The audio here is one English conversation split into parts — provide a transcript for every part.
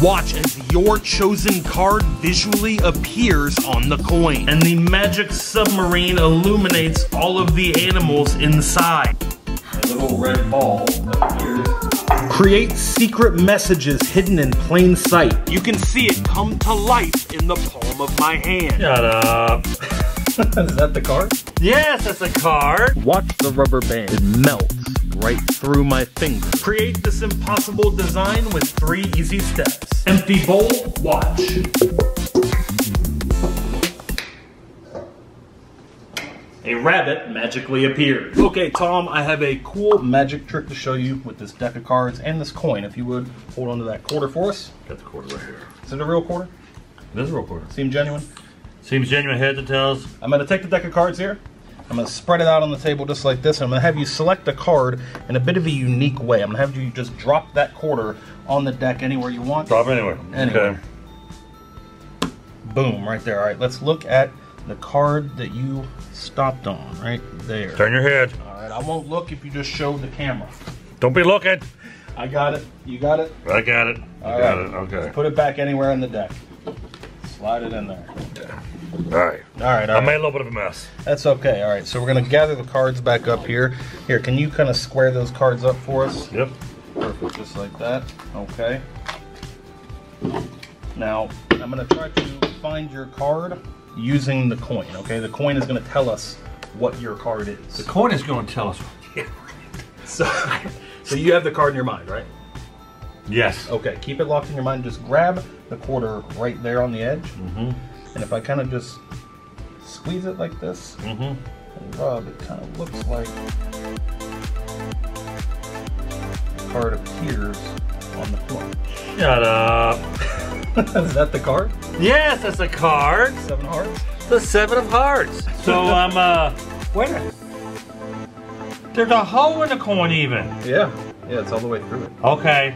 Watch as your chosen card visually appears on the coin. And the magic submarine illuminates all of the animals inside. A little red ball appears. Create secret messages hidden in plain sight. You can see it come to life in the palm of my hand. Shut up. Is that the card? Yes, that's a card. Watch the rubber band. It melts right through my finger. Create this impossible design with 3 easy steps. Empty bowl, watch. A rabbit magically appeared. Okay, Tom, I have a cool magic trick to show you with this deck of cards and this coin. If you would, hold on to that quarter for us. Got the quarter right here. Is it a real quarter? It is a real quarter. Seem genuine? Seems genuine, heads and tails. I'm gonna take the deck of cards here. I'm gonna spread it out on the table just like this, and I'm gonna have you select a card in a bit of a unique way. I'm gonna have you just drop that quarter on the deck anywhere you want. Drop anywhere. Anywhere. Okay. Boom, right there. All right, let's look at the card that you stopped on, right there. Turn your head. All right, I won't look if you just show the camera. Don't be looking. I got it. You got it? I got it. All got right. it. Okay. Put it back anywhere in the deck. Slide it in there. Yeah. All right. All right. I made a little bit of a mess. That's okay. All right. So we're gonna gather the cards back up here. Here, can you kind of square those cards up for us? Yep. Perfect. Just like that. Okay. Now I'm gonna try to find your card using the coin. Okay. The coin is gonna tell us what your card is. The coin is going to tell us. So you have the card in your mind, right? Yes. Okay. Keep it locked in your mind. Just grab the quarter right there on the edge. Mm-hmm. And if I kind of just squeeze it like this and rub, it kind of looks like the card appears on the coin. Shut up. Is that the card? Yes, that's a card. 7 of hearts? The 7 of hearts. So wait a minute. There's a hole in the coin even. Yeah. Yeah, it's all the way through it. Okay.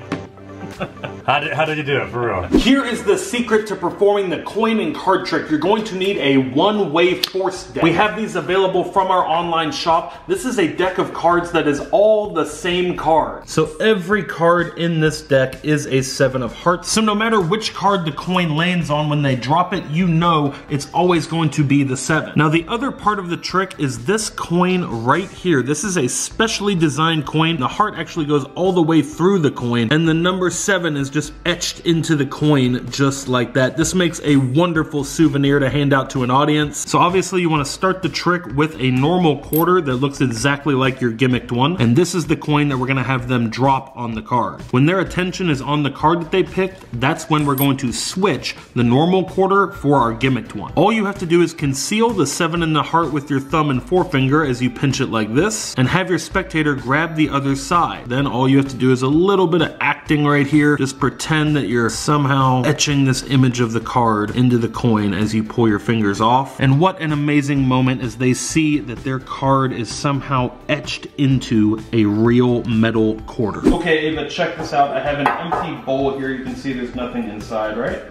How did you do it, for real? Here is the secret to performing the coin and card trick. You're going to need a one-way force deck. We have these available from our online shop. This is a deck of cards that is all the same card. So every card in this deck is a 7 of hearts. So no matter which card the coin lands on, when they drop it, you know it's always going to be the 7. Now the other part of the trick is this coin right here. This is a specially designed coin. The heart actually goes all the way through the coin, and the number 7 is just etched into the coin just like that. This makes a wonderful souvenir to hand out to an audience. So obviously you want to start the trick with a normal quarter that looks exactly like your gimmicked one, and this is the coin that we're going to have them drop on the card. When their attention is on the card that they picked, that's when we're going to switch the normal quarter for our gimmicked one. All you have to do is conceal the 7 in the heart with your thumb and forefinger as you pinch it like this, and have your spectator grab the other side. Then all you have to do is a little bit of acting right here. Just pretend that you're somehow etching this image of the card into the coin as you pull your fingers off. And what an amazing moment as they see that their card is somehow etched into a real metal quarter. Okay, Ava, check this out. I have an empty bowl here. You can see there's nothing inside, right?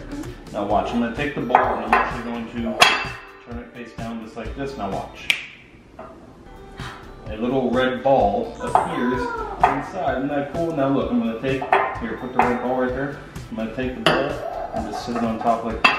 Now watch, I'm gonna take the bowl and I'm actually going to turn it face down just like this. Now watch. A little red ball appears inside. Isn't that cool? Now look, I'm gonna take, here, put the red ball right there. I'm gonna take the bowl and just sit it on top like this.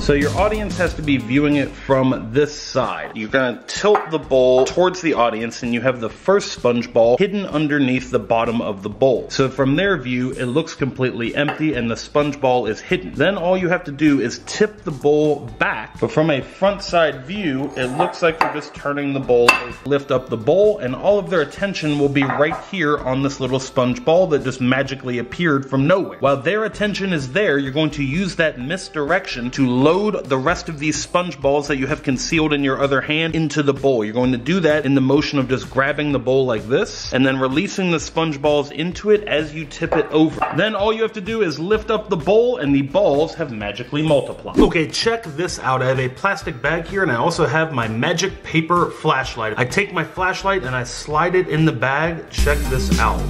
So your audience has to be viewing it from this side. You're gonna tilt the bowl towards the audience and you have the first sponge ball hidden underneath the bottom of the bowl. So from their view, it looks completely empty and the sponge ball is hidden. Then all you have to do is tip the bowl back, but from a front side view, it looks like you're just turning the bowl over. Lift up the bowl and all of their attention will be right here on this little sponge ball that just magically appeared from nowhere. While their attention is there, you're going to use that misdirection to load the rest of these sponge balls that you have concealed in your other hand into the bowl. You're going to do that in the motion of just grabbing the bowl like this and then releasing the sponge balls into it as you tip it over. Then all you have to do is lift up the bowl and the balls have magically multiplied. Okay, check this out. I have a plastic bag here and I also have my magic paper flashlight. I take my flashlight and I slide it in the bag. Check this out.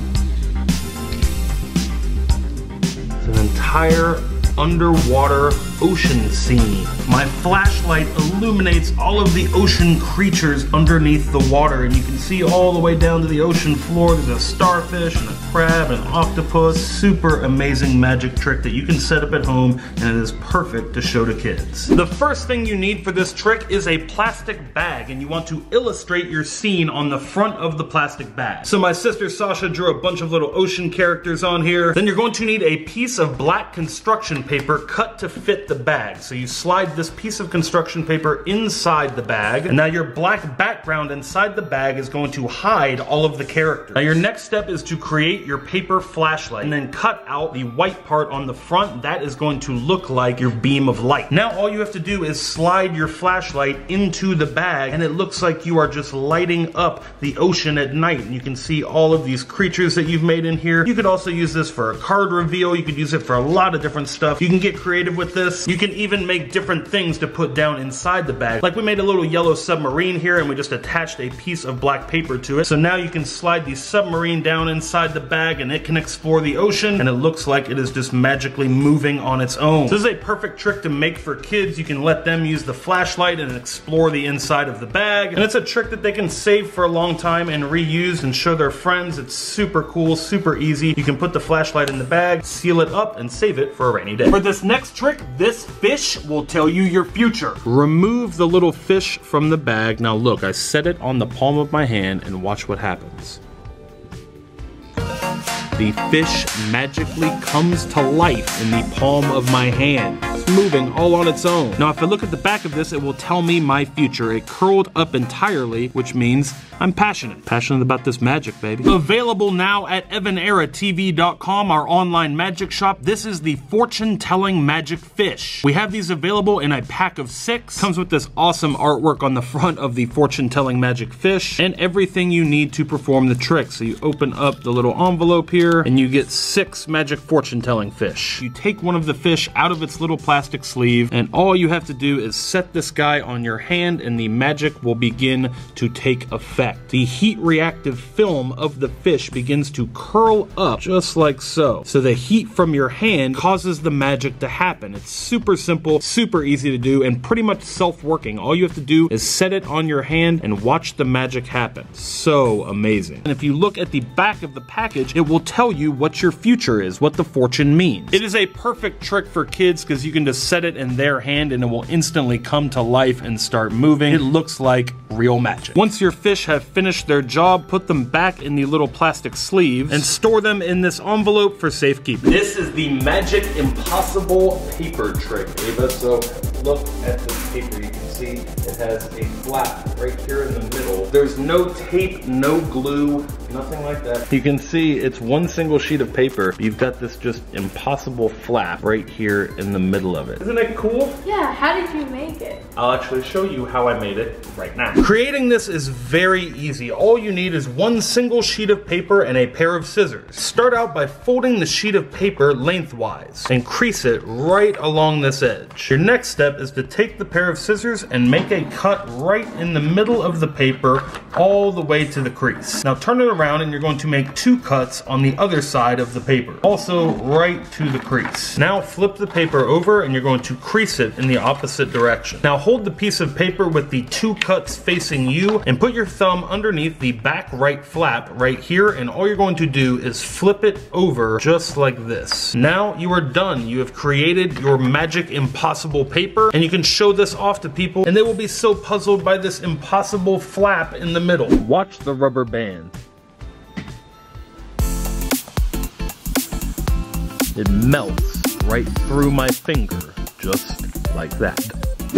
It's an entire underwater ocean scene. My flashlight illuminates all of the ocean creatures underneath the water, and you can see all the way down to the ocean floor. There's a starfish and a crab and an octopus. Super amazing magic trick that you can set up at home, and it is perfect to show to kids. The first thing you need for this trick is a plastic bag, and you want to illustrate your scene on the front of the plastic bag. So my sister Sasha drew a bunch of little ocean characters on here. Then you're going to need a piece of black construction paper cut to fit the bag. So you slide this piece of construction paper inside the bag, and now your black background inside the bag is going to hide all of the characters. Now your next step is to create your paper flashlight, and then cut out the white part on the front. That is going to look like your beam of light. Now all you have to do is slide your flashlight into the bag, and it looks like you are just lighting up the ocean at night. And you can see all of these creatures that you've made in here. You could also use this for a card reveal. You could use it for a lot of different stuff. You can get creative with this. You can even make different things to put down inside the bag. Like we made a little yellow submarine here, and we just attached a piece of black paper to it. So now you can slide the submarine down inside the bag, and it can explore the ocean, and it looks like it is just magically moving on its own. So this is a perfect trick to make for kids. You can let them use the flashlight and explore the inside of the bag, and it's a trick that they can save for a long time and reuse and show their friends. It's super cool, super easy. You can put the flashlight in the bag, seal it up, and save it for a rainy day. For this next trick, this fish will tell you your future. Remove the little fish from the bag. Now look, I set it on the palm of my hand, and watch what happens. The fish magically comes to life in the palm of my hand. It's moving all on its own. Now if I look at the back of this, it will tell me my future. It curled up entirely, which means I'm passionate. Passionate about this magic, baby. Available now at EvanEraTV.com, our online magic shop. This is the fortune-telling magic fish. We have these available in a pack of 6. Comes with this awesome artwork on the front of the fortune-telling magic fish, and everything you need to perform the trick. So you open up the little envelope here, and you get 6 magic fortune-telling fish. You take one of the fish out of its little plastic sleeve, and all you have to do is set this guy on your hand, and the magic will begin to take effect. The heat-reactive film of the fish begins to curl up just like so. So the heat from your hand causes the magic to happen. It's super simple, super easy to do, and pretty much self-working. All you have to do is set it on your hand and watch the magic happen. So amazing. And if you look at the back of the package, it will tell you what your future is, what the fortune means. It is a perfect trick for kids because you can just set it in their hand and it will instantly come to life and start moving. It looks like real magic. Once your fish have finished their job, put them back in the little plastic sleeves and store them in this envelope for safekeeping. This is the Magic Impossible paper trick, Ava. So look at this paper. You can see it has a flap right here in the middle. There's no tape, no glue, nothing like that. You can see it's one single sheet of paper. You've got this just impossible flap right here in the middle of it. Isn't it cool? Yeah, how did you make it? I'll actually show you how I made it right now. Creating this is very easy. All you need is one single sheet of paper and a pair of scissors. Start out by folding the sheet of paper lengthwise and crease it right along this edge. Your next step is to take the pair of scissors and make a cut right in the middle of the paper all the way to the crease. Now turn it around and you're going to make 2 cuts on the other side of the paper, also right to the crease. Now flip the paper over and you're going to crease it in the opposite direction. Now hold the piece of paper with the 2 cuts facing you and put your thumb underneath the back right flap right here, and all you're going to do is flip it over just like this. Now you are done. You have created your Magic Impossible paper, and you can show this off to people and they will be so puzzled by this impossible flap in the middle. Watch the rubber band. It melts right through my finger, just like that.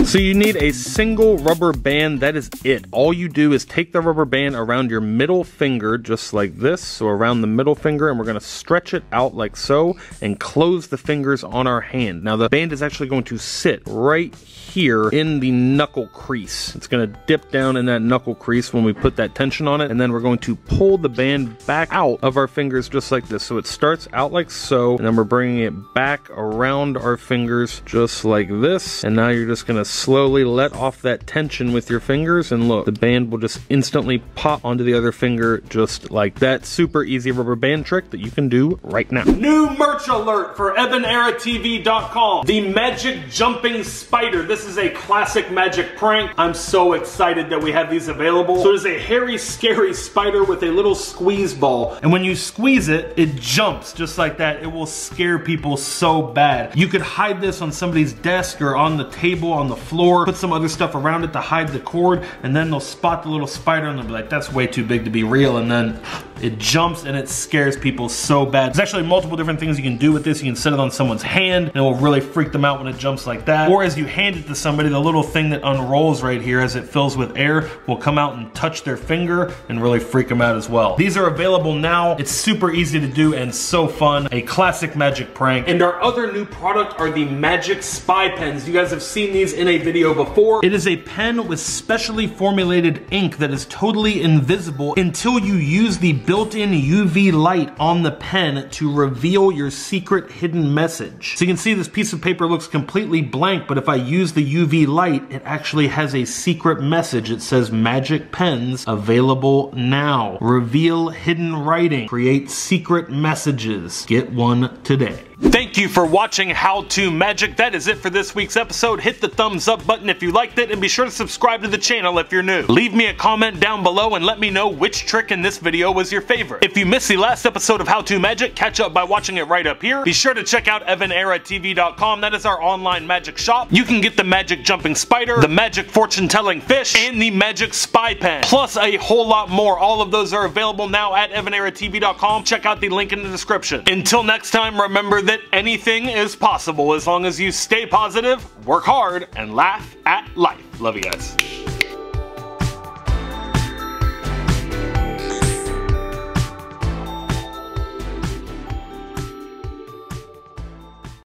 So you need a single rubber band, that is it. All you do is take the rubber band around your middle finger, just like this, so around the middle finger, and we're gonna stretch it out like so, and close the fingers on our hand. Now the band is actually going to sit right here in the knuckle crease. It's gonna dip down in that knuckle crease when we put that tension on it, and then we're going to pull the band back out of our fingers just like this. So it starts out like so, and then we're bringing it back around our fingers just like this, and now you're just gonna slowly let off that tension with your fingers, and look, the band will just instantly pop onto the other finger just like that. Super easy rubber band trick that you can do right now. New merch alert for EvanEraTV.com. The Magic Jumping Spider. This is a classic magic prank. I'm so excited that we have these available. So it is a hairy, scary spider with a little squeeze ball. And when you squeeze it, it jumps just like that. It will scare people so bad. You could hide this on somebody's desk or on the table, on the floor, put some other stuff around it to hide the cord, and then they'll spot the little spider and they'll be like, that's way too big to be real, and then it jumps and it scares people so bad. There's actually multiple different things you can do with this. You can set it on someone's hand and it will really freak them out when it jumps like that. Or as you hand it to somebody, the little thing that unrolls right here as it fills with air will come out and touch their finger and really freak them out as well. These are available now. It's super easy to do and so fun. A classic magic prank. And our other new product are the Magic Spy Pens. You guys have seen these in a video before. It is a pen with specially formulated ink that is totally invisible until you use the built-in UV light on the pen to reveal your secret hidden message. So you can see this piece of paper looks completely blank, but if I use the UV light, it actually has a secret message. It says Magic Pens available now. Reveal hidden writing. Create secret messages. Get one today. Thank you for watching How To Magic. That is it for this week's episode. Hit the thumbs up button if you liked it, and be sure to subscribe to the channel if you're new. Leave me a comment down below and let me know which trick in this video was your favorite. If you missed the last episode of How To Magic, catch up by watching it right up here. Be sure to check out EvanEraTV.com. That is our online magic shop. You can get the Magic Jumping Spider, the Magic Fortune Telling Fish, and the Magic Spy Pen, plus a whole lot more. All of those are available now at EvanEraTV.com. Check out the link in the description. Until next time, remember that anything is possible as long as you stay positive, work hard, and laugh at life. Love you guys.